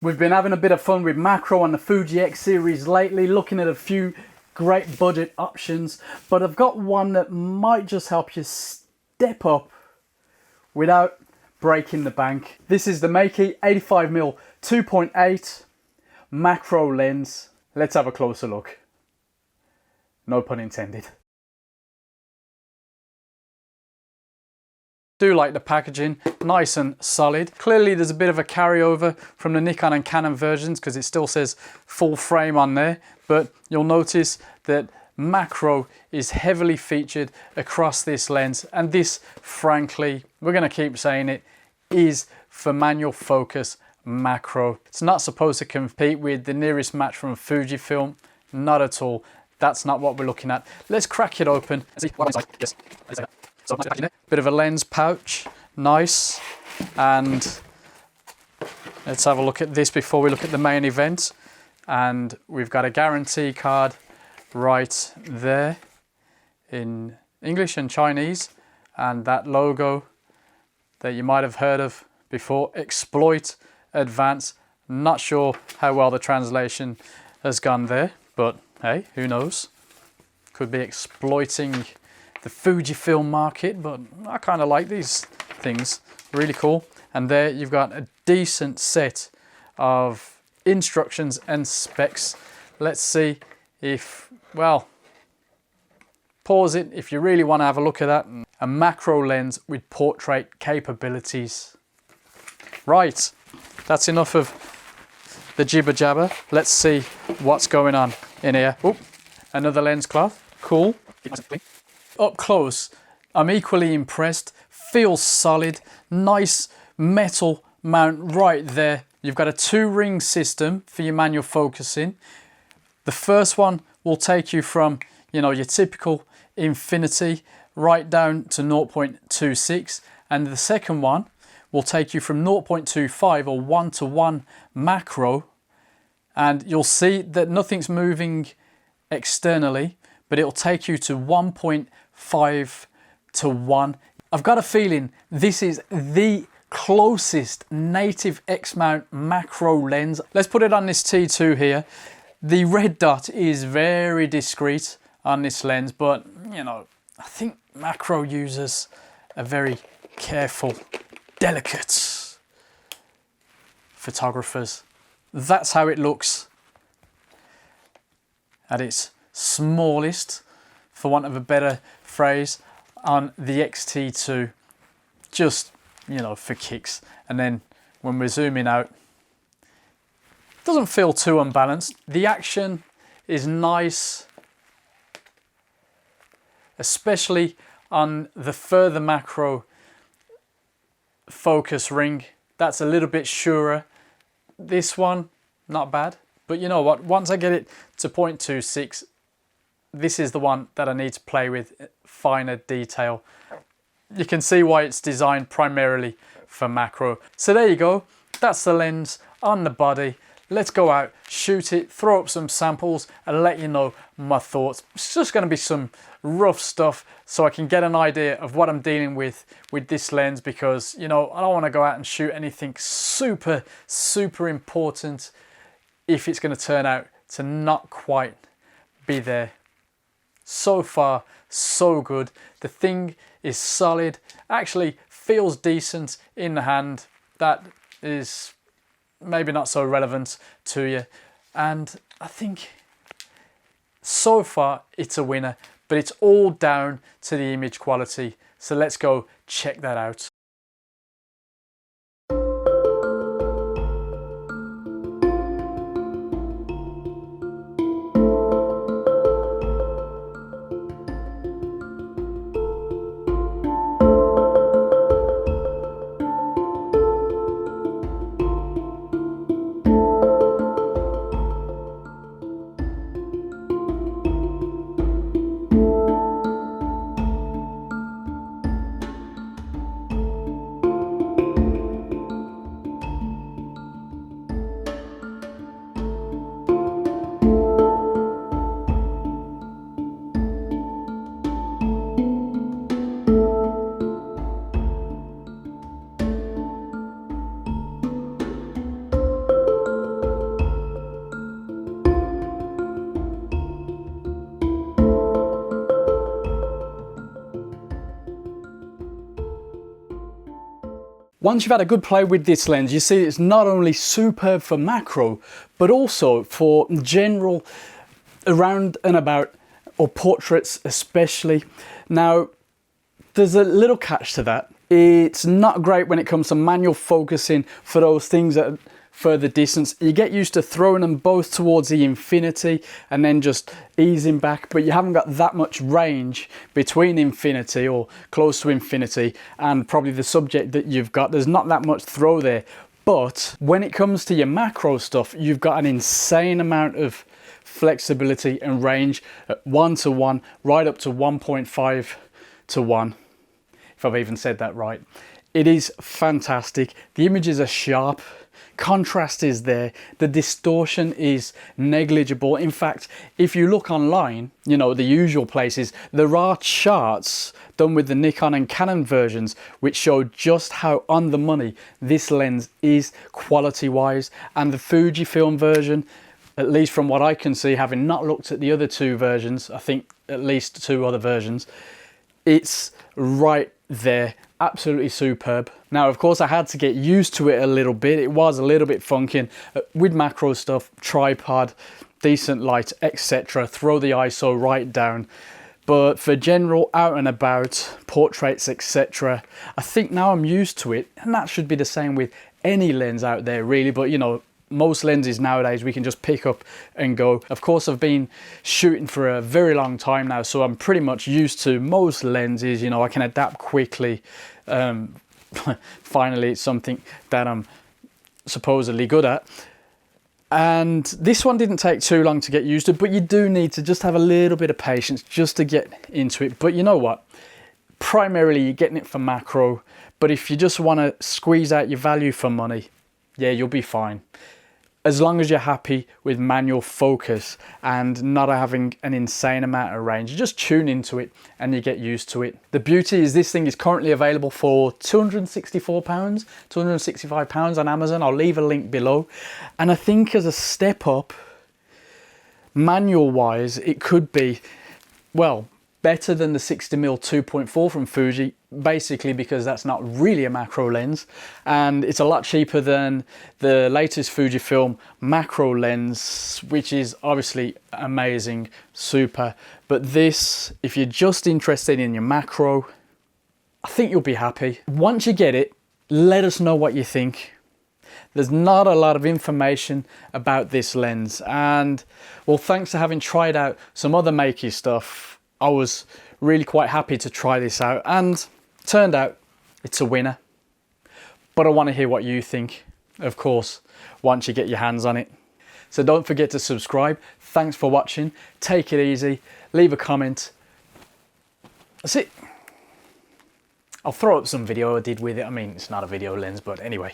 We've been having a bit of fun with macro on the Fuji X series lately, looking at a few great budget options, but I've got one that might just help you step up without breaking the bank. This is the Meike 85mm 2.8 macro lens. Let's have a closer look. No pun intended. Do like the packaging, nice and solid. Clearly there's a bit of a carryover from the Nikon and Canon versions because it still says full frame on there, but you'll notice that macro is heavily featured across this lens, and this, frankly, we're going to keep saying it, is for manual focus macro. It's not supposed to compete with the nearest match from Fujifilm, not at all. That's not what we're looking at. Let's crack it open and see what it's like. Yes. So bit of a lens pouch, nice, and let's have a look at this before we look at the main event. And we've got a guarantee card right there in English and Chinese, and that logo that you might have heard of before, Exploit Advance. Not sure how well the translation has gone there, but hey, who knows? Could be exploiting the Fujifilm market, but I kind of like these things, really cool. And there you've got a decent set of instructions and specs. Let's see if, well, pause it if you really want to have a look at that. A macro lens with portrait capabilities. Right, that's enough of the jibber jabber. Let's see what's going on in here. Oh, another lens cloth, cool. Up close, I'm equally impressed. Feels solid, nice metal mount right there. You've got a 2-ring system for your manual focusing. The first one will take you from, you know, your typical infinity right down to 0.26, and the second one will take you from 0.25 or 1:1 macro, and you'll see that nothing's moving externally, but it'll take you to 1.5:1. I've got a feeling this is the closest native X-mount macro lens. Let's put it on this T2 here. The red dot is very discreet on this lens, but you know, I think macro users are very careful, delicate photographers. That's how it looks at its smallest, for want of a better phrase, on the X-T2, just, you know, for kicks. And then when we're zooming out, it doesn't feel too unbalanced. The action is nice, especially on the further macro focus ring. That's a little bit surer. This one, not bad. But you know what, once I get it to 0.26, this is the one that I need to play with finer detail. You can see why it's designed primarily for macro. So there you go, that's the lens on the body. Let's go out, shoot it, throw up some samples and let you know my thoughts. It's just going to be some rough stuff so I can get an idea of what I'm dealing with this lens, because, you know, I don't want to go out and shoot anything super important if it's going to turn out to not quite be there. So far, so good. The thing is solid, actually feels decent in the hand. That is maybe not so relevant to you. And I think so far it's a winner, but it's all down to the image quality. So let's go check that out. Once you've had a good play with this lens, you see it's not only superb for macro, but also for general around and about, or portraits especially. Now, there's a little catch to that. It's not great when it comes to manual focusing for those things at further distance. You get used to throwing them both towards the infinity and then just easing back, but you haven't got that much range between infinity or close to infinity and probably the subject that you've got. There's not that much throw there. But when it comes to your macro stuff, you've got an insane amount of flexibility and range at 1:1 right up to 1.5:1, if I've even said that right. It is fantastic. The images are sharp, contrast is there, the distortion is negligible. In fact, if you look online, you know, the usual places, there are charts done with the Nikon and Canon versions which show just how on the money this lens is quality wise, and the Fujifilm version, at least from what I can see, having not looked at the other two versions, I think at least two other versions, it's right there, absolutely superb. Now, of course, I had to get used to it a little bit. It was a little bit funky with macro stuff, tripod, decent light, etc. Throw the ISO right down. But for general out and about portraits, etc., I think now I'm used to it, and that should be the same with any lens out there really. But you know, most lenses nowadays we can just pick up and go. Of course, I've been shooting for a very long time now, so I'm pretty much used to most lenses. You know, I can adapt quickly. Finally, it's something that I'm supposedly good at. And this one didn't take too long to get used to, but you do need to just have a little bit of patience just to get into it. But you know what? Primarily, you're getting it for macro, but if you just want to squeeze out your value for money, yeah, you'll be fine. As long as you're happy with manual focus and not having an insane amount of range, you just tune into it and you get used to it. The beauty is this thing is currently available for £264, £265 on Amazon. I'll leave a link below. And I think as a step up, manual wise, it could be, well, better than the 60mm 2.4 from Fuji, basically because that's not really a macro lens, and it's a lot cheaper than the latest Fujifilm macro lens, which is obviously amazing, super. But this, if you're just interested in your macro, I think you'll be happy. Once you get it, let us know what you think. There's not a lot of information about this lens, and well, thanks to having tried out some other Meike stuff, I was really quite happy to try this out, and turned out it's a winner. But I want to hear what you think, of course, once you get your hands on it. So don't forget to subscribe. Thanks for watching. Take it easy. Leave a comment. That's it. I'll throw up some video I did with it. I mean, it's not a video lens, but anyway.